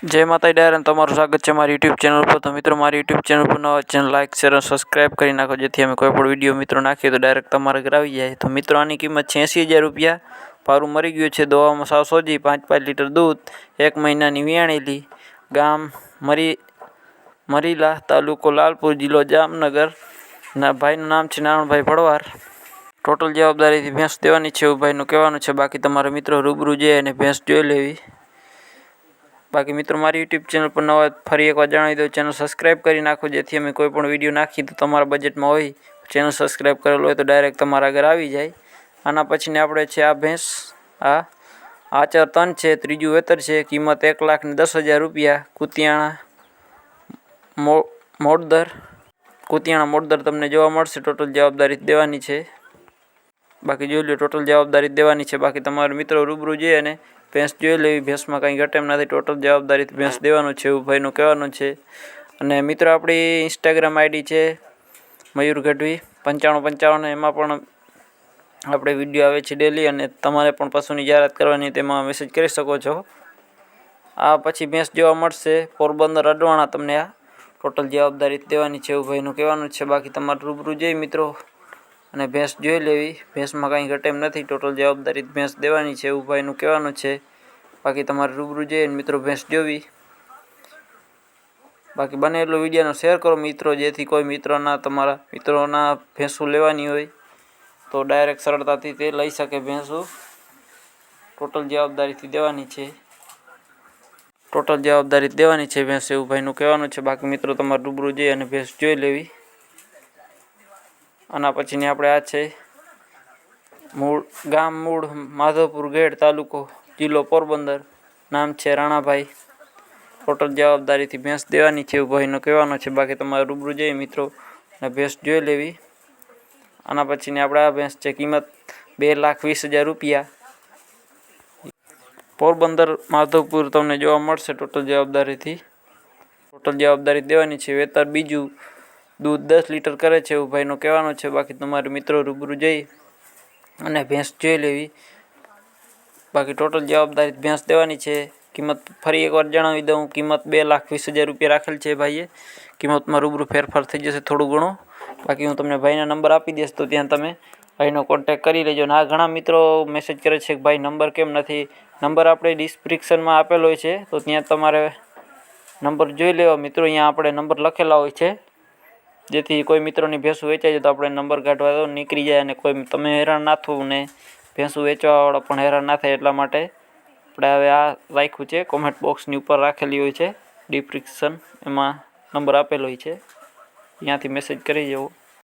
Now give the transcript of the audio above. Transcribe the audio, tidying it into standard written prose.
जय माता दी અને તમારું સ્વાગત છે મારી યુટ્યુબ ચેનલ પર। તો મિત્રો મારી યુટ્યુબ ચેનલ પર નવા ચેનલ લાઇક શેર અને સબસ્ક્રાઈબ કરી નાખો, જેથી અમે કોઈ પણ વિડીયો મિત્રો નાખીએ તો ડાયરેક્ટ તમારા ઘરે આવી જાય। તો મિત્રો આની કિંમત છે 80,000 રૂપિયા। પારું મરી ગયું છે, દવામાં સાવ સોજી, 5 લીટર દૂધ, 1 મહિનાની વિયાણેલી, ગામ મરીલા, તાલુકો લાલપુર, જિલ્લો જામનગર, ભાઈનું નામ છે નારણભાઈ ભડવાર। ટોટલ જવાબદારીથી ભેંસ દેવાની છે એવું ભાઈનું કહેવાનું છે। બાકી તમારા મિત્રો રૂબરૂ જઈ અને ભેંસ જોઈ લેવી। બાકી મિત્રો મારી યુટ્યુબ ચેનલ પર નવા ફરી એકવાર જણાવી દઉં, ચેનલ સબસ્ક્રાઈબ કરી નાખો, જેથી અમે કોઈ પણ વિડીયો નાખીએ તો તમારા બજેટમાં હોય, ચેનલ સબસ્ક્રાઈબ કરેલું હોય તો ડાયરેક્ટ તમારા આગળ આવી જાય। આના પછીને આપણે છે આ ભેંસ, આ આચર તન છે, ત્રીજું વેતર છે, કિંમત 1,10,000 રૂપિયા। કુતિયાણા મોડદર તમને જોવા મળશે। ટોટલ જવાબદારી દેવાની છે, બાકી જોઈ લો, ટોટલ જવાબદારી દેવાની છે। બાકી તમારા મિત્રો રૂબરૂ જઈ અને ભેંસ જોઈ લેવી, ભેંસમાં કંઈ ઘટે એમ નથી, ટોટલ જવાબદારીથી ભેંસ દેવાનું છે એવું ભાઈનું કહેવાનું છે। અને મિત્રો આપણી ઇન્સ્ટાગ્રામ આઈડી છે મયુર ગઢવી 9555, એમાં પણ આપણે વિડીયો આવે છે ડેલી, અને તમારે પણ પશુની જાહેરાત કરવાની તેમાં મેસેજ કરી શકો છો। આ પછી ભેંસ જોવા મળશે પોરબંદર અડવાણા, તમને આ ટોટલ જવાબદારી દેવાની છે એવું ભાઈનું કહેવાનું છે। બાકી તમારે રૂબરૂ જઈ મિત્રો અને ભેંસ જોઈ લેવી, ભેંસમાં કાંઈ ઘટે એમ નથી, ટોટલ જવાબદારી ભેંસ દેવાની છે એવું ભાઈનું કહેવાનું છે। બાકી તમારે રૂબરૂ જઈને મિત્રો ભેંસ જોવી। બાકી બને એટલો વિડીયોનો શેર કરો મિત્રો, જેથી કોઈ તમારા મિત્રોના ભેંસું લેવાની હોય તો ડાયરેક્ટ સરળતાથી તે લઈ શકે ભેંસું। ટોટલ જવાબદારીથી દેવાની છે, ટોટલ જવાબદારી દેવાની છે ભેંસ એવું ભાઈનું કહેવાનું છે। બાકી મિત્રો તમારે રૂબરૂ જઈ અને ભેંસ જોઈ લેવી। આના પછીની આપણે આ છે ગામ મૂળ માધવપુર ગેડ, તાલુકો જિલ્લો પોરબંદર, નામ છે રાણાભાઈ। ટોટલ જવાબદારીથી ભેંસ દેવાની છે એવું ભાઈનો કહેવાનો છે। બાકી તમારે રૂબરૂ જઈ મિત્રો અને ભેંસ જોઈ લેવી। આના પછીની આપણે આ ભેંસ છે, કિંમત 2,20,000 રૂપિયા। પોરબંદર માધવપુર તમને જોવા મળશે। ટોટલ જવાબદારીથી ટોટલ જવાબદારી દેવાની છે। વેતર બીજું, દૂધ 10 લીટર કરે છે એવું ભાઈનું કહેવાનું છે। બાકી તમારે મિત્રો રૂબરૂ જઈ અને ભેંસ જોઈ લેવી। બાકી ટોટલ જવાબદારી ભેંસ દેવાની છે। કિંમત ફરી એકવાર જણાવી દઉં, કિંમત 2,20,000 રૂપિયા રાખેલ છે ભાઈએ। કિંમતમાં રૂબરૂ ફેરફાર થઈ જશે થોડું ઘણું। બાકી હું તમને ભાઈના નંબર આપી દઈશ, તો ત્યાં તમે ભાઈનો કોન્ટેક કરી લેજો। અને આ ઘણા મિત્રો મેસેજ કરે છે કે ભાઈ નંબર કેમ નથી, નંબર આપણે ડિસ્ક્રિપ્શનમાં આપેલો હોય છે, તો ત્યાં તમારે નંબર જોઈ લેવા મિત્રો। અહીંયા આપણે નંબર લખેલા હોય છે, જેથી કોઈ મિત્રોની ભેંસું વેચાઈ જાય તો આપણે નંબર કાઢવા તો નીકળી જાય, અને કોઈ તમે હેરાન ના થવું ને ભેંસું વેચવાવાળા પણ હેરાન ના થાય, એટલા માટે આપણે હવે આ રાખ્યું છે। કોમેન્ટ બોક્સની ઉપર રાખેલી હોય છે ડિસ્ક્રિપ્શન, એમાં નંબર આપેલો હોય છે, ત્યાંથી મેસેજ કરી જવો।